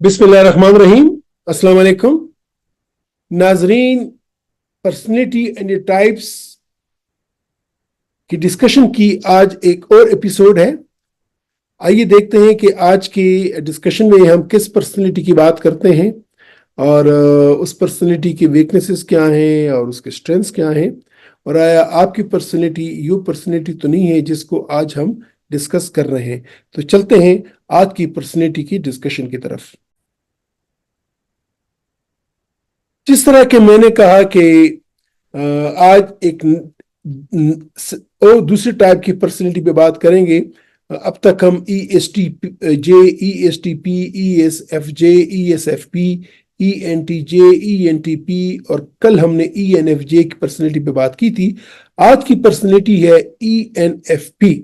बिस्मिल्लाहिर्रहमानिर्रहीम। अस्सलाम वालेकुम नाजरीन। पर्सनैलिटी एंड टाइप्स की डिस्कशन की आज एक और एपिसोड है। आइए देखते हैं कि आज की डिस्कशन में हम किस पर्सनैलिटी की बात करते हैं और उस पर्सनैलिटी की वीकनेसेस क्या हैं और उसके स्ट्रेंथ्स क्या हैं, और आया आपकी पर्सनैलिटी यो पर्सनैलिटी तो नहीं है जिसको आज हम डिस्कस कर रहे हैं। तो चलते हैं आज की पर्सनैलिटी की डिस्कशन की तरफ। जिस तरह के मैंने कहा कि आज एक और दूसरी टाइप की पर्सनैलिटी पे बात करेंगे। अब तक हम ESTJ, ESTP, ESFJ, ESFP, ENTJ, ENTP और कल हमने ENFJ की पर्सनैलिटी पे बात की थी। आज की पर्सनैलिटी है ENFP।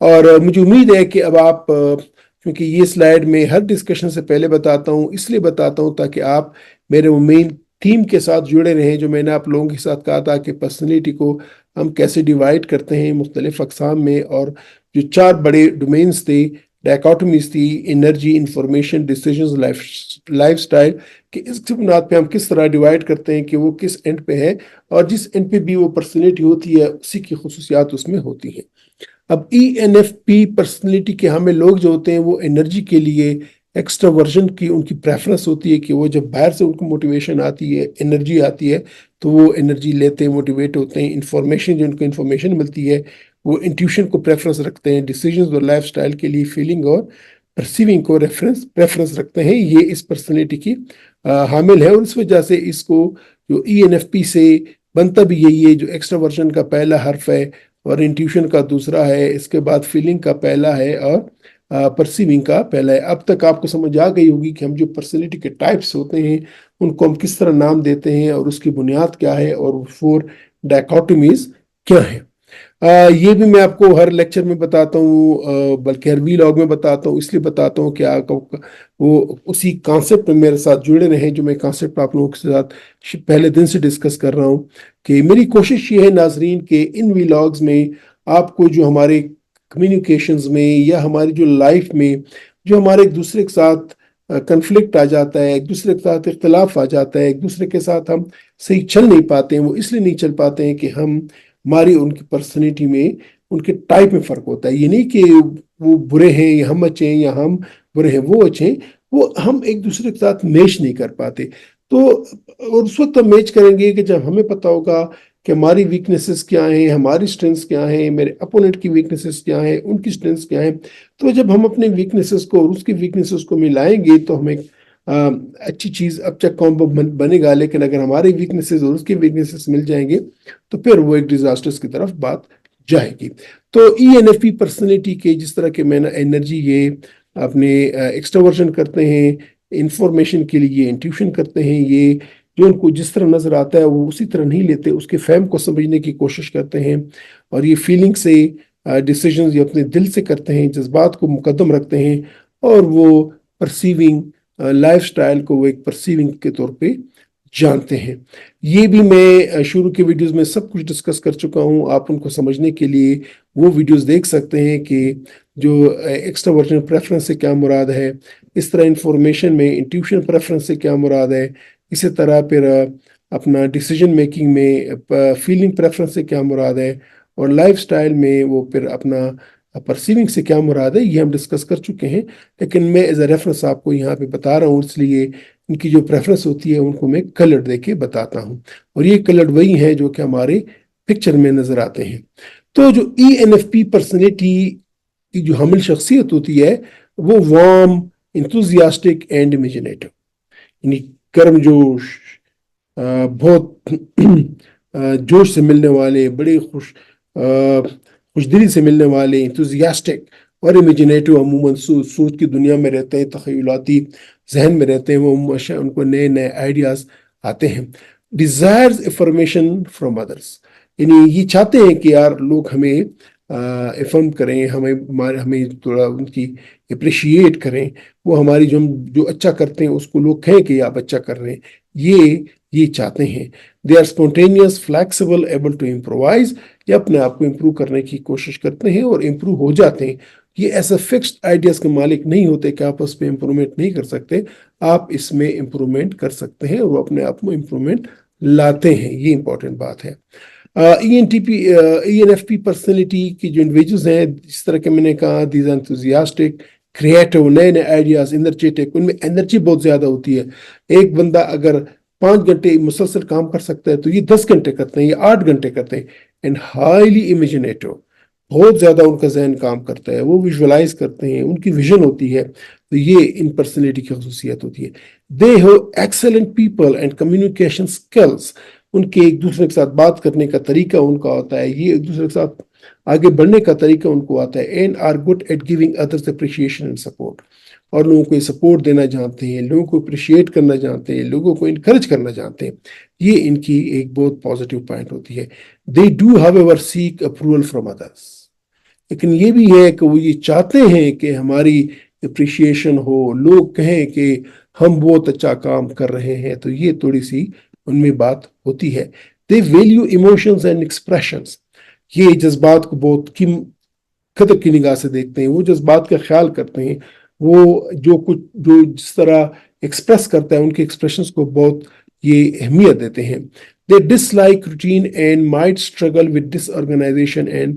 और मुझे उम्मीद है कि अब आप, क्योंकि ये स्लाइड में हर डिस्कशन से पहले बताता हूँ, इसलिए बताता हूँ ताकि आप मेरे मेन थीम के साथ जुड़े रहें, जो मैंने आप लोगों के साथ कहा था कि पर्सनैलिटी को हम कैसे डिवाइड करते हैं मुख्तलिफ अक़साम में, और जो 4 बड़े डोमेन्स थे, डायकोटमीज थी, energy, information, decisions, life style, कि इसकी बुनियाद पे हम किस तरह डिवाइड करते हैं कि वो किस एंड पे है, और जिस एंड पे भी वो पर्सनैलिटी होती है उसी की खुसूसियात उसमें होती हैं। अब ENFP पर्सनैलिटी के हमें लोग जो होते हैं वो एनर्जी के लिए एक्स्ट्रावर्जन की उनकी प्रेफरेंस होती है कि वो जब बाहर से उनको मोटिवेशन आती है, एनर्जी आती है, तो वो एनर्जी लेते हैं, मोटिवेट होते हैं। इंफॉर्मेशन, जो उनको इंफॉर्मेशन मिलती है, वो इंट्यूशन को प्रेफरेंस रखते हैं। डिसीजंस और लाइफ स्टाइल के लिए फीलिंग और परसीविंग को प्रेफरेंस रखते हैं। ये इस पर्सनैलिटी की हामिल है, और इस वजह से इसको जो ENFP से बनता भी यही है, जो एक्स्ट्रावर्जन का पहला हर्फ है और इंट्यूशन का दूसरा है, इसके बाद फीलिंग का पहला है और परसीविंग का पहला है। अब तक आपको समझ आ गई होगी कि हम जो पर्सनैलिटी के टाइप्स होते हैं उनको हम किस तरह नाम देते हैं और उसकी बुनियाद क्या है और 4 डायकोटमीज क्या है। ये भी मैं आपको हर लेक्चर में बताता हूँ, बल्कि हर वीलॉग में बताता हूँ। इसलिए बताता हूँ कि आपको वो उसी कॉन्सेप्ट में मेरे साथ जुड़े रहें, जो मैं कॉन्सेप्ट आप लोगों के साथ पहले दिन से डिस्कस कर रहा हूँ। कि मेरी कोशिश ये है नाजरीन कि इन वीलॉग्स में आपको जो हमारे कम्युनिकेशंस में या हमारी जो लाइफ में जो हमारे एक दूसरे के साथ कन्फ्लिक्ट आ जाता है, एक दूसरे के साथ इख्तलाफ आ जाता है, एक दूसरे के साथ हम सही चल नहीं पाते हैं, वो इसलिए नहीं चल पाते हैं कि हमारी उनकी पर्सनैलिटी में, उनके टाइप में फ़र्क होता है। ये नहीं कि वो बुरे हैं या हम अच्छे हैं या हम बुरे हैं वो अच्छे हैं, वो हम एक दूसरे के साथ मैच नहीं कर पाते। तो और उस वक्त हम मैच करेंगे कि जब हमें पता होगा कि हमारी वीकनेसेस क्या हैं, हमारी स्ट्रेंथ्स क्या हैं, मेरे अपोनेंट की वीकनेसेस क्या हैं, उनकी स्ट्रेंथ्स क्या हैं। तो जब हम अपने वीकनेसेस को और उसकी वीकनेसेस को मिलाएंगे तो हमें अच्छी चीज़ अच्छा कॉम्बो बनेगा। लेकिन अगर हमारी वीकनेसेस और उसकी वीकनेसेस मिल जाएंगे तो फिर वो एक डिजास्टर्स की तरफ बात जाएगी। तो ENFP पर्सनैलिटी के जिस तरह के मैंने एनर्जी, ये अपने एक्सट्रोवर्जन करते हैं, इंफॉर्मेशन के लिए इंट्यूशन करते हैं, ये जो उनको जिस तरह नजर आता है वो उसी तरह नहीं लेते, उसके फहम को समझने की कोशिश करते हैं, और ये फीलिंग से डिसीजंस ये अपने दिल से करते हैं, जज्बात को मुकद्दम रखते हैं, और वो परसीविंग लाइफ स्टाइल को वो एक परसीविंग के तौर पे जानते हैं। ये भी मैं शुरू के वीडियोस में सब कुछ डिस्कस कर चुका हूँ। आप उनको समझने के लिए वो वीडियोस देख सकते हैं कि जो एक्स्ट्रावर्जन प्रेफरेंस से क्या मुराद है, इस तरह इंफॉर्मेशन में इंट्यूशन प्रेफरेंस से क्या मुराद है, इसी तरह फिर अपना डिसीजन मेकिंग में फीलिंग प्रेफरेंस से क्या मुराद है, और लाइफ स्टाइल में वो फिर अपना परसीविंग से क्या मुराद है, ये हम डिस्कस कर चुके हैं। लेकिन मैं एज अ रेफरेंस आपको यहाँ पे बता रहा हूँ, इसलिए इनकी जो प्रेफरेंस होती है उनको मैं कलर दे के बताता हूँ, और ये कलर वही हैं जो कि हमारे पिक्चर में नजर आते हैं। तो जो ENFP पर्सनैलिटी की जो हामिल शख्सियत होती है वो वार्म, इंथुजियास्टिक एंड इमेजिनेटिव, यानी गर्मजोश, बहुत जोश से मिलने वाले, बड़े खुशदिली से मिलने वाले, इंथुजियास्टिक और इमेजिनेटिव, अमूमन सोच की दुनिया में रहते हैं, तख़य्युलाती जहन में रहते हैं, वो उनको नए नए आइडियाज़ आते हैं। डिज़ायर्स इन्फॉर्मेशन फ्रॉम अदर्स, यानी ये चाहते हैं कि यार लोग हमें इन्फॉर्म करें, हमें थोड़ा उनकी अप्रिशिएट करें, वो हमारी जो अच्छा करते हैं उसको लोग कहें कि आप अच्छा कर रहे हैं, ये चाहते हैं। They are spontaneous, flexible, able to improvise, ये अपने आप को इम्प्रूव करने की कोशिश करते हैं और इम्प्रूव हो जाते हैं। یہ ایسا فکسڈ آئیڈیاز کے مالک نہیں ہوتے کہ آپ اس پہ امپرومنٹ نہیں کر سکتے. آپ اس میں امپرومنٹ کر سکتے ہیں اور وہ اپنے آپ میں امپرومنٹ لاتے ہیں. یہ امپورٹنٹ بات ہے. ای این ایف پی پرسنالٹی کی جو انڈیویجولز ہیں، جس طرح کہ میں نے کہا، دیز انتھوزیاسٹک، کریٹو، نئے نئے آئیڈیاز، انرجیٹک، ان میں انرجی بہت زیادہ ہوتی ہے. ایک بندہ اگر 5 گھنٹے مسلسل کام کر سکتا ہے تو یہ 10 گھنٹے کرتے ہیں، یہ 8 گھنٹے کرتے ہیں. اینڈ ہائیلی امیجنیٹو، بہت زیادہ ان کا ذہن کام کرتا ہے، وہ ویژولائز کرتے ہیں، ان کی ویژن ہوتی ہے. تو یہ ان پرسنالٹی کی خصوصیت ہوتی ہے. They have excellent people and communication skills. ان کے ایک دوسرے کے ساتھ بات کرنے کا طریقہ ان کا ہوتا ہے، یہ ایک دوسرے کے ساتھ آگے بڑھنے کا طریقہ ان کو آتا ہے. And are good at giving others appreciation and support. اور لوگوں کو سپورٹ دینا جانتے ہیں، لوگوں کو اپریشیٹ کرنا جانتے ہیں، لوگوں کو انکریج کرنا جانتے ہیں. یہ ان کی ایک بہت پازیٹیو پوائنٹ ہوتی ہے. They do however seek approval from others. لیکن یہ بھی ہے کہ وہ یہ چاہتے ہیں کہ ہماری اپریشیشن ہو، لوگ کہیں کہ ہم بہت اچھا کام کر رہے ہیں. تو یہ تھوڑی سی ان میں بات ہوتی ہے. They value emotions and expressions. یہ جذبات کو بہت قدر کی نگاہ سے دیکھتے ہیں، وہ جذبات کا خیال کرتے ہیں. وہ جو جس طرح ایکسپریس کرتا ہے، ان کے ایکسپریشنز کو بہت یہ اہمیت دیتے ہیں. They dislike routine and might struggle with disorganisation and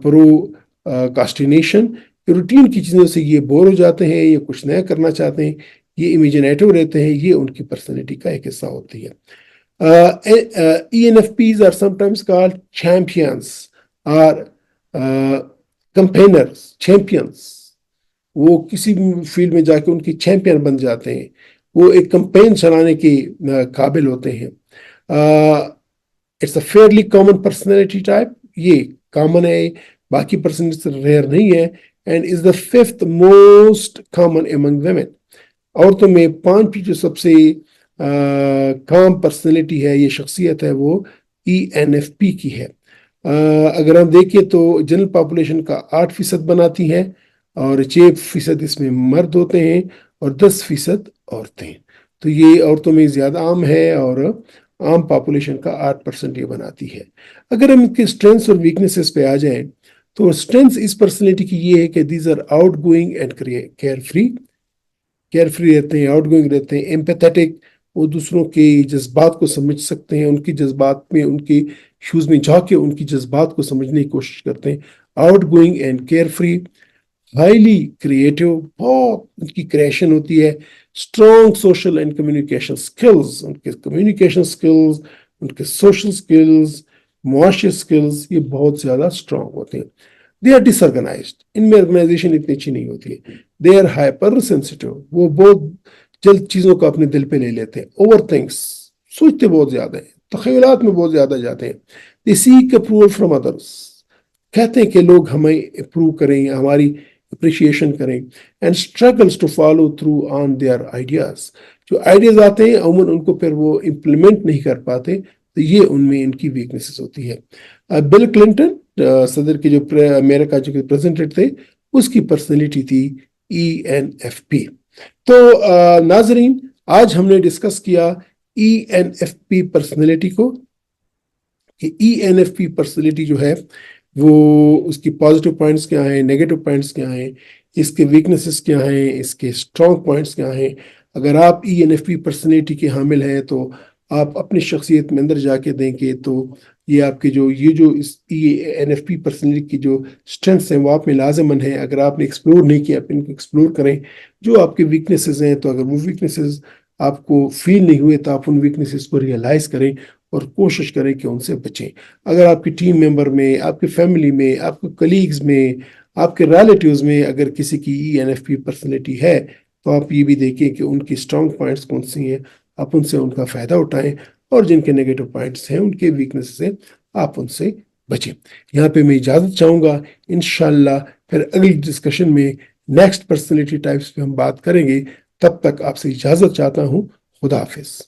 procrastination. Routine کی چیزوں سے یہ بور ہو جاتے ہیں، یہ کچھ نیا کرنا چاہتے ہیں، یہ امیجنیٹو رہتے ہیں. یہ ان کی پرسنالٹی کا ایک حصہ ہوتی ہے. ENFPs are sometimes called champions or campaigners. Champions. وہ کسی بھی فیلڈ میں جا کے ان کی چیمپئن بن جاتے ہیں، وہ ایک کمپین چلانے کے قابل ہوتے ہیں. It's a fairly common personality type. یہ کامن ہے، باقی پرسنالٹی ریئر نہیں ہے. And is the 5th most common among women. عورتوں میں 5 جو سب سے کام پرسنالٹی ہے، یہ شخصیت ہے، وہ ENFP کی ہے. اگر ہم دیکھیں تو جنرل پاپولیشن کا 8% بناتی ہے، اور 6% اس میں مرد ہوتے ہیں اور 10% عورتیں. تو یہ عورتوں میں زیادہ عام ہے اور عام پاپولیشن کا 8% یہ بناتی ہے. اگر ہم کے اسٹرینتھس اور ویکنیسز پہ آ جائیں تو اسٹرینتھس اس پرسنالٹی کی یہ ہے کہ these are outgoing and carefree رہتے ہیں، آؤٹ گوئنگ رہتے ہیں. ایمپیتھیٹک، وہ دوسروں کے جذبات کو سمجھ سکتے ہیں، ان کی جذبات میں، ان کے شوز میں جا کے ان کی جذبات کو سمجھنے کی کوشش کرتے ہیں. Outgoing and carefree. Highly creative, بہت ان کی کریشن ہوتی ہے. Strong social and communication skills. ان کے کمیونیکیشن اسکلز، ان کے سوشل اسکلز، معاشی اسکلز، یہ بہت زیادہ اسٹرانگ ہوتے ہیں. They are dish organized. ان میں آرگنائزیشن اتنی اچھی نہیں ہوتی ہے. They are hypersensitive. وہ بہت جلد چیزوں کو اپنے دل پہ لے لیتے ہیں. اوور تھنکس، سوچتے بہت زیادہ ہیں، تخیلات میں بہت زیادہ جاتے ہیں. دے سیک اپروول فرام ادرس. کہتے ہیں کہ لوگ ہمیں اپروو کریں، ہماری اپریشیشن کریں. And struggles to follow through on their ideas. جو آئیڈیاز آتے ہیں عموماً ان کو پھر وہ امپلیمنٹ نہیں کر پاتے. تو یہ ان میں ان کی ویکنیسز ہوتی ہے. بل کلنٹن صدر کے جو امریکہ جو پریزیڈنٹ تھے، اس کی پرسنالٹی تھی ENFP. تو ناظرین، آج ہم نے ڈسکس کیا ENFP پرسنالٹی کو، کہ ENFP پرسنالٹی جو ہے وہ اس کی پازیٹیو پوائنٹس کیا ہیں، نیگیٹو پوائنٹس کیا ہیں، اس کے ویکنیسز کیا ہیں، اس کے اسٹرانگ پوائنٹس کیا ہیں. اگر آپ ENFP پرسنالٹی کے حامل ہیں تو آپ اپنی شخصیت میں اندر جا کے دیکھیں تو یہ آپ کے جو اس ENFP پرسنالٹی کی جو اسٹرینتھس ہیں وہ آپ میں لازماً ہیں. اگر آپ نے ایکسپلور نہیں کیا، آپ ان کو ایکسپلور کریں. جو آپ کے ویکنیسز ہیں، تو اگر وہ ویکنیسز آپ کو فیل نہیں ہوئے تو آپ ان ویکنیسز کو ریئلائز کریں اور کوشش کریں کہ ان سے بچیں. اگر آپ کی ٹیم ممبر میں، آپ کی فیملی میں، آپ کے کلیگز میں، آپ کے ریلیٹیوز میں اگر کسی کی ENFP پرسنالٹی ہے تو آپ یہ بھی دیکھیں کہ ان کی اسٹرانگ پوائنٹس کون سی ہیں، آپ ان سے ان کا فائدہ اٹھائیں، اور جن کے نیگیٹو پوائنٹس ہیں، ان کے ویکنیسز ہیں، آپ ان سے بچیں. یہاں پہ میں اجازت چاہوں گا. انشاءاللہ پھر اگلی ڈسکشن میں نیکسٹ پرسنالٹی ٹائپس پہ ہم بات کریں گے. تب تک آپ سے اجازت چاہتا ہوں. خدا حافظ.